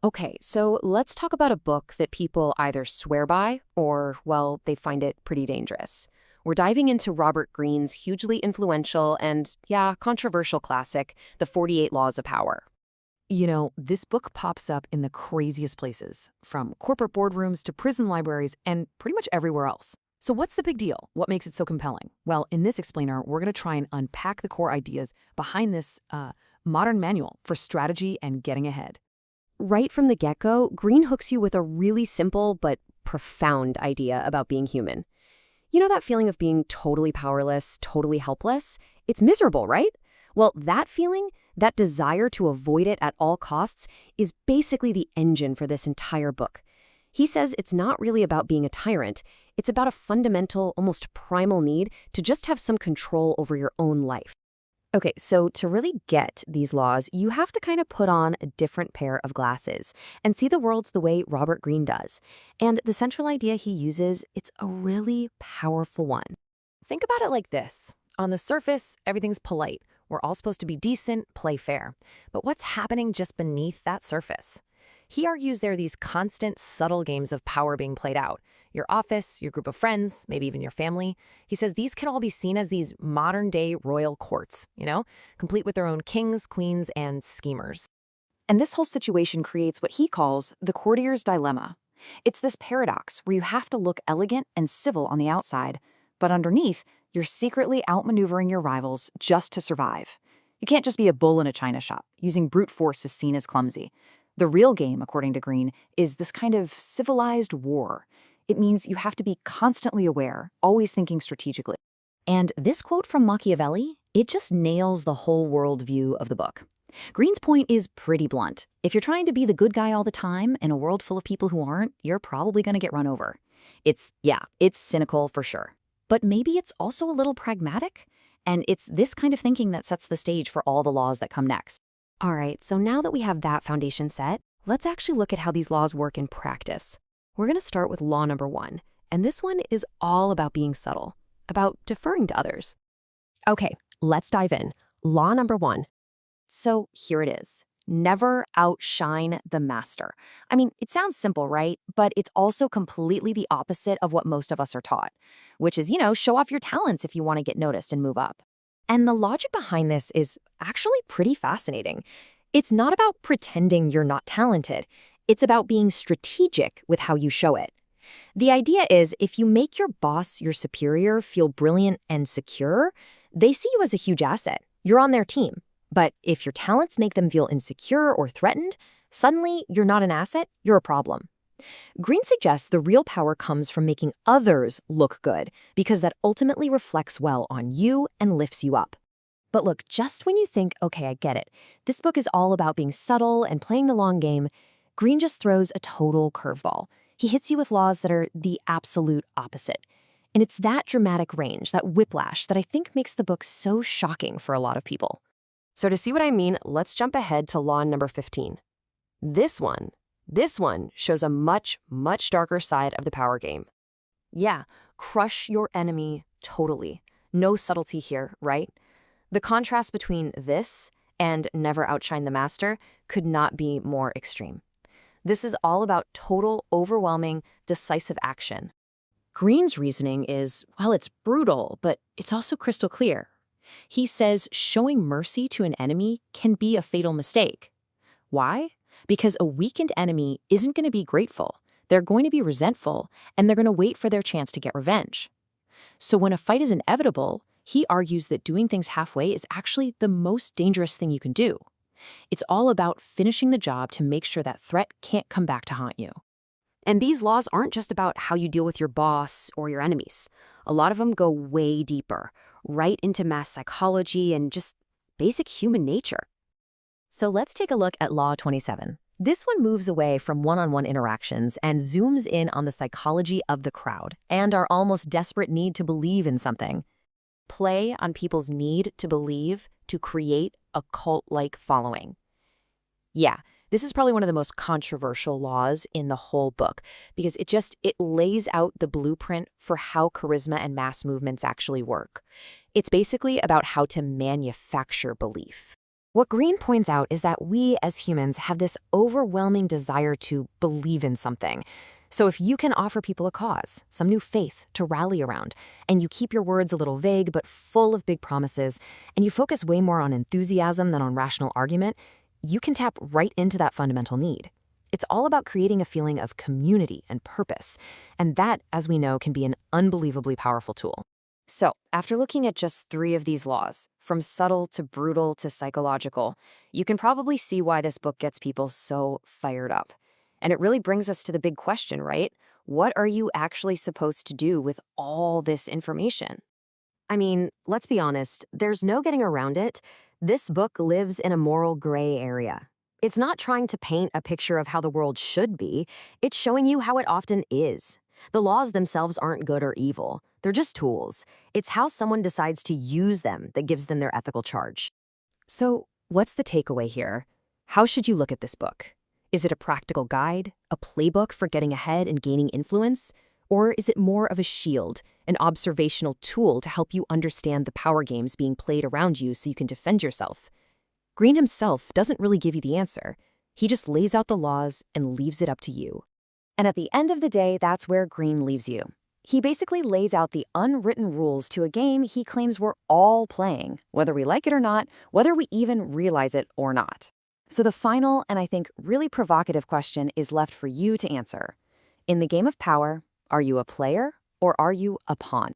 Okay, so let's talk about a book that people either swear by or, well, they find it pretty dangerous. We're diving into Robert Greene's hugely influential and, yeah, controversial classic, The 48 Laws of Power. This book pops up in the craziest places, from corporate boardrooms to prison libraries and pretty much everywhere else. So what's the big deal? What makes it so compelling? Well, in this explainer, we're going to try and unpack the core ideas behind this modern manual for strategy and getting ahead. Right from the get-go, Greene hooks you with a really simple but profound idea about being human. You know that feeling of being totally powerless, totally helpless? It's miserable, right? Well, that feeling, that desire to avoid it at all costs, is basically the engine for this entire book. He says it's not really about being a tyrant. It's about a fundamental, almost primal need to just have some control over your own life. Okay, so to really get these laws, you have to kind of put on a different pair of glasses and see the world the way Robert Greene does. And the central idea he uses, it's a really powerful one. Think about it like this. On the surface, everything's polite. We're all supposed to be decent, play fair. But what's happening just beneath that surface? He argues there are these constant, subtle games of power being played out. Your office, your group of friends, maybe even your family. He says these can all be seen as these modern-day royal courts, complete with their own kings, queens, and schemers. And this whole situation creates what he calls the courtier's dilemma. It's this paradox where you have to look elegant and civil on the outside, but underneath, you're secretly outmaneuvering your rivals just to survive. You can't just be a bull in a china shop. Using brute force is seen as clumsy. The real game, according to Greene, is this kind of civilized war. It means you have to be constantly aware, always thinking strategically. And this quote from Machiavelli, it just nails the whole worldview of the book. Greene's point is pretty blunt. If you're trying to be the good guy all the time in a world full of people who aren't, you're probably going to get run over. It's cynical for sure. But maybe it's also a little pragmatic. And it's this kind of thinking that sets the stage for all the laws that come next. All right, so now that we have that foundation set, let's actually look at how these laws work in practice. We're going to start with law number 1, and this one is all about being subtle, about deferring to others. Okay, let's dive in. Law number 1. So here it is. Never outshine the master. I mean, it sounds simple, right? But it's also completely the opposite of what most of us are taught, which is, show off your talents if you want to get noticed and move up. And the logic behind this is actually pretty fascinating. It's not about pretending you're not talented. It's about being strategic with how you show it. The idea is if you make your boss, your superior, feel brilliant and secure, they see you as a huge asset. You're on their team. But if your talents make them feel insecure or threatened, suddenly you're not an asset, you're a problem. Greene suggests the real power comes from making others look good, because that ultimately reflects well on you and lifts you up. But look, just when you think, okay, I get it, this book is all about being subtle and playing the long game, Greene just throws a total curveball. He hits you with laws that are the absolute opposite. And it's that dramatic range, that whiplash, that I think makes the book so shocking for a lot of people. So to see what I mean, let's jump ahead to law number 15. This one shows a much, much darker side of the power game. Yeah, crush your enemy totally. No subtlety here, right? The contrast between this and never outshine the master could not be more extreme. This is all about total, overwhelming, decisive action. Greene's reasoning is, well, it's brutal, but it's also crystal clear. He says showing mercy to an enemy can be a fatal mistake. Why? Because a weakened enemy isn't going to be grateful. They're going to be resentful, and they're going to wait for their chance to get revenge. So when a fight is inevitable, he argues that doing things halfway is actually the most dangerous thing you can do. It's all about finishing the job to make sure that threat can't come back to haunt you. And these laws aren't just about how you deal with your boss or your enemies. A lot of them go way deeper, right into mass psychology and just basic human nature. So let's take a look at Law 27. This one moves away from one-on-one interactions and zooms in on the psychology of the crowd and our almost desperate need to believe in something. Play on people's need to believe to create a cult-like following. Yeah, this is probably one of the most controversial laws in the whole book because it lays out the blueprint for how charisma and mass movements actually work. It's basically about how to manufacture belief. What Green points out is that we as humans have this overwhelming desire to believe in something. So if you can offer people a cause, some new faith to rally around, and you keep your words a little vague but full of big promises, and you focus way more on enthusiasm than on rational argument, you can tap right into that fundamental need. It's all about creating a feeling of community and purpose, and that, as we know, can be an unbelievably powerful tool. So, after looking at just 3 of these laws, from subtle to brutal to psychological, you can probably see why this book gets people so fired up. And it really brings us to the big question, right? What are you actually supposed to do with all this information? I mean, let's be honest, there's no getting around it. This book lives in a moral gray area. It's not trying to paint a picture of how the world should be, it's showing you how it often is. The laws themselves aren't good or evil, they're just tools. It's how someone decides to use them that gives them their ethical charge. So, what's the takeaway here? How should you look at this book? Is it a practical guide, a playbook for getting ahead and gaining influence? Or is it more of a shield, an observational tool to help you understand the power games being played around you so you can defend yourself? Green himself doesn't really give you the answer. He just lays out the laws and leaves it up to you. And at the end of the day, that's where Green leaves you. He basically lays out the unwritten rules to a game he claims we're all playing, whether we like it or not, whether we even realize it or not. So the final, and I think really provocative question is left for you to answer. In the game of power, are you a player or are you a pawn?